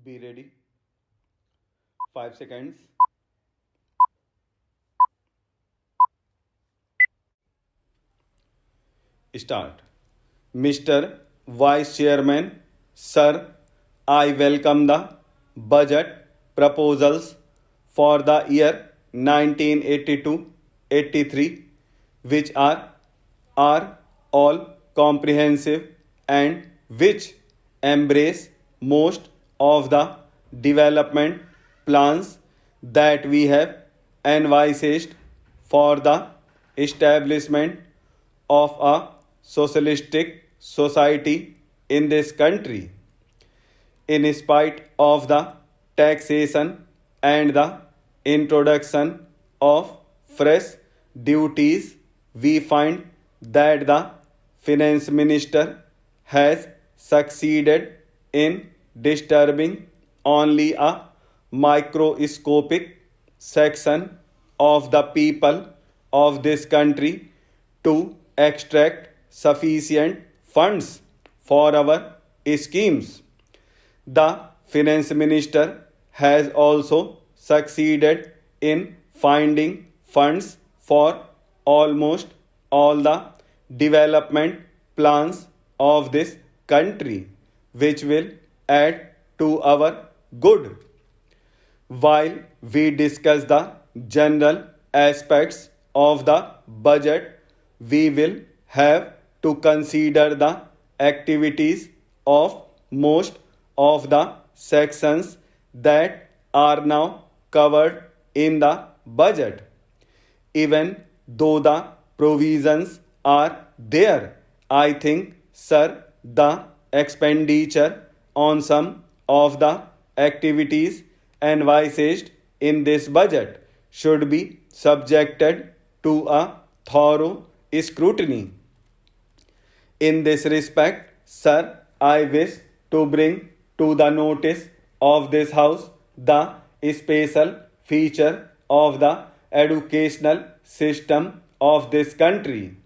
Be ready. 5 seconds. Start. Mr. Vice Chairman, Sir, I welcome the budget proposals for the year 1982-83, which are all comprehensive and which embrace most of the development plans that we have envisaged for the establishment of a socialistic society in this country. In spite of the taxation and the introduction of fresh duties, we find that the finance minister has succeeded in disturbing only a microscopic section of the people of this country to extract sufficient funds for our schemes. The finance minister has also succeeded in finding funds for almost all the development plans of this country, which will add to our good. While we discuss the general aspects of the budget, we will have to consider the activities of most of the sections that are now covered in the budget. Even though the provisions are there, I think, sir, the expenditure on some of the activities envisaged in this budget should be subjected to a thorough scrutiny. In this respect, sir, I wish to bring to the notice of this House the special feature of the educational system of this country.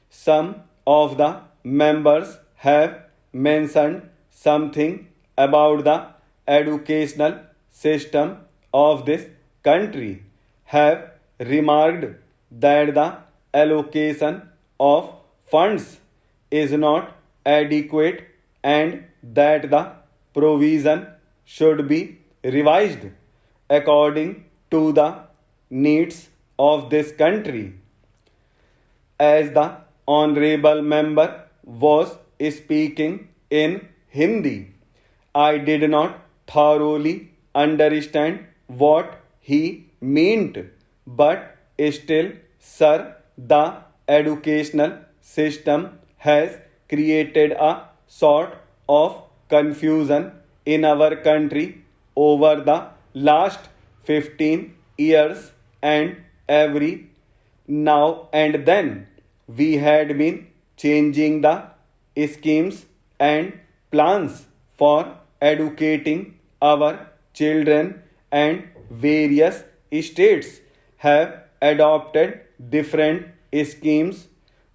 Some of the members have mentioned something about the educational system of this country, have remarked that the allocation of funds is not adequate and that the provision should be revised according to the needs of this country. As the honorable member was speaking in Hindi, I did not thoroughly understand what he meant, but still, sir, the educational system has created a sort of confusion in our country over the last 15 years, and every now and then we had been changing the schemes and plans for educating our children, and various states have adopted different schemes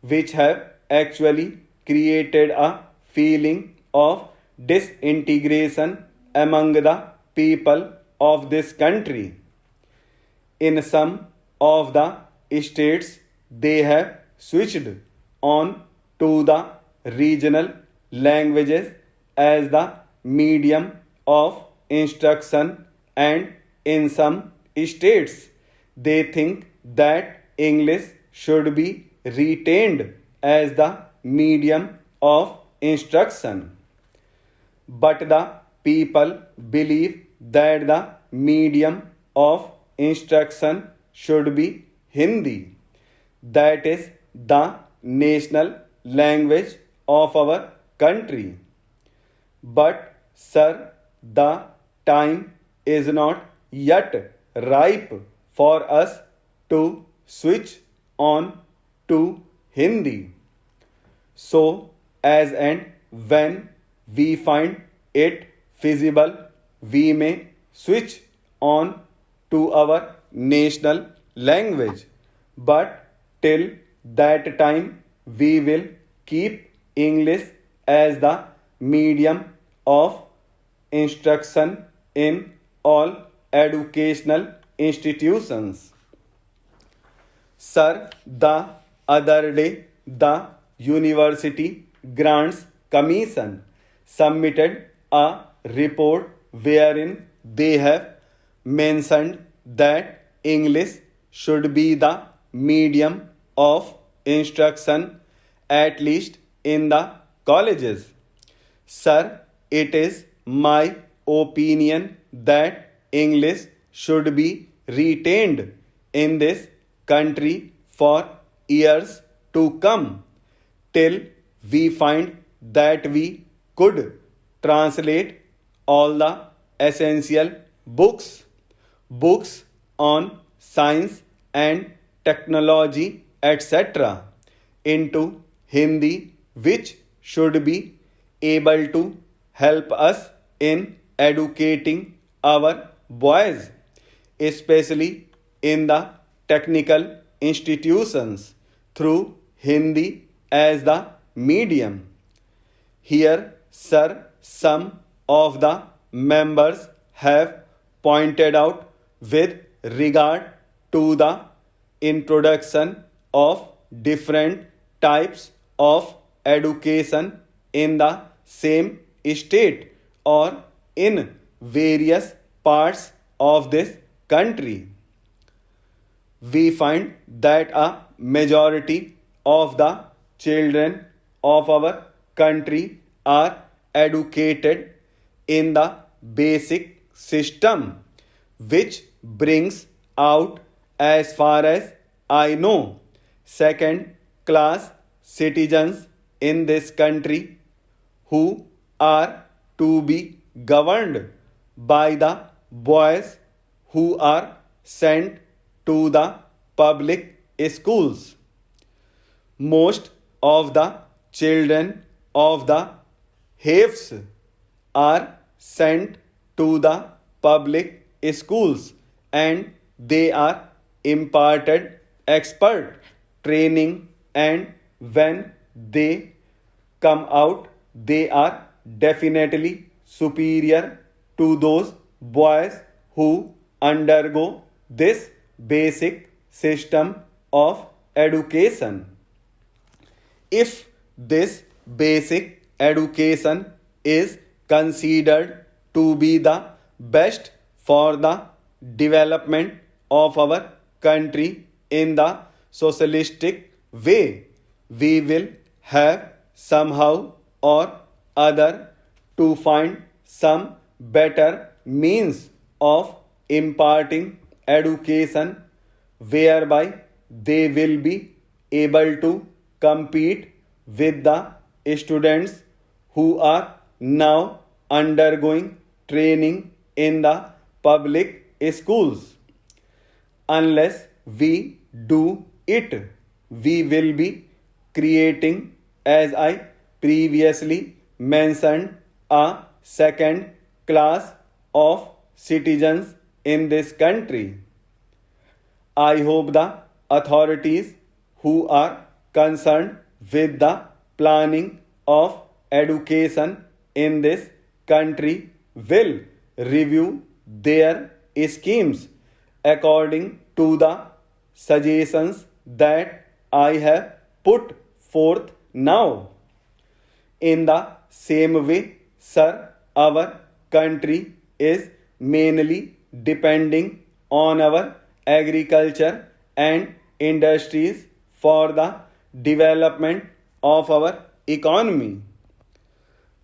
which have actually created a feeling of disintegration among the people of this country. In some of the states, they have switched on to the regional languages as the medium of instruction, and in some states, they think that English should be retained as the medium of instruction. But the people believe that the medium of instruction should be Hindi. That is the national language of our country. But, sir, the time is not yet ripe for us to switch on to Hindi. So, as and when we find it feasible, we may switch on to our national language. But till that time, we will keep English as the medium of instruction in all educational institutions. Sir, the other day, the University Grants Commission submitted a report wherein they have mentioned that English should be the medium of instruction, at least in the colleges. Sir, it is my opinion that English should be retained in this country for years to come till we find that we could translate all the essential books on science and technology, etc., into Hindi, which should be able to help us in educating our boys, especially in the technical institutions, through Hindi as the medium. Here, sir, some of the members have pointed out with regard to the introduction of different types of education in the same state or in various parts of this country. We find that a majority of the children of our country are educated in the basic system, which brings out, as far as I know, second class citizens in this country who are to be governed by the boys who are sent to the public schools. Most of the children of the haves are sent to the public schools and they are imparted expert training, and when they come out they are definitely superior to those boys who undergo this basic system of education. If this basic education is considered to be the best for the development of our country in the socialistic way, we will have somehow or other to find some better means of imparting education whereby they will be able to compete with the students who are now undergoing training in the public schools. Unless we do it, we will be creating, as I previously mentioned, a second class of citizens in this country. I hope the authorities who are concerned with the planning of education in this country will review their schemes according to the suggestions that I have put forth now. In the same way, sir, our country is mainly depending on our agriculture and industries for the development of our economy.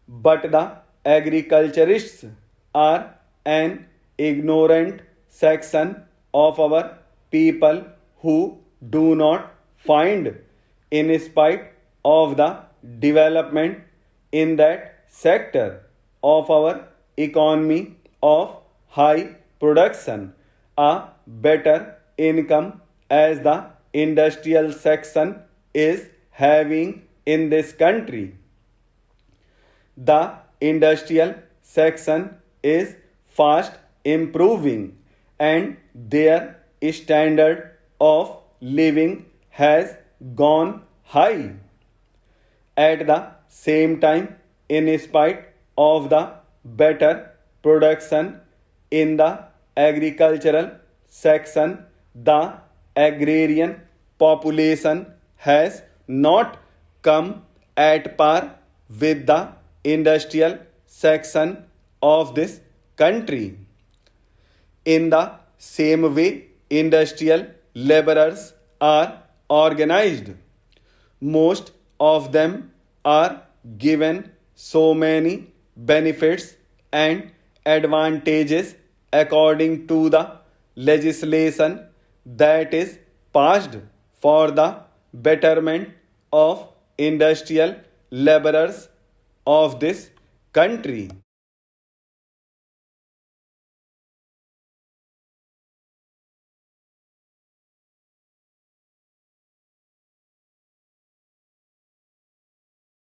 But the agriculturists are an ignorant section of our people who do not find, in spite of the development in that sector of our economy of high production, a better income as the industrial section is having in this country. The industrial section is fast improving and their standard of living has gone high. At the same time, in spite of the better production, In the agricultural section, the agrarian population has not come at par with the industrial section of this country. In the same way, industrial laborers are organized. Most of them are given so many benefits and advantages according to the legislation that is passed for the betterment of industrial laborers of this country.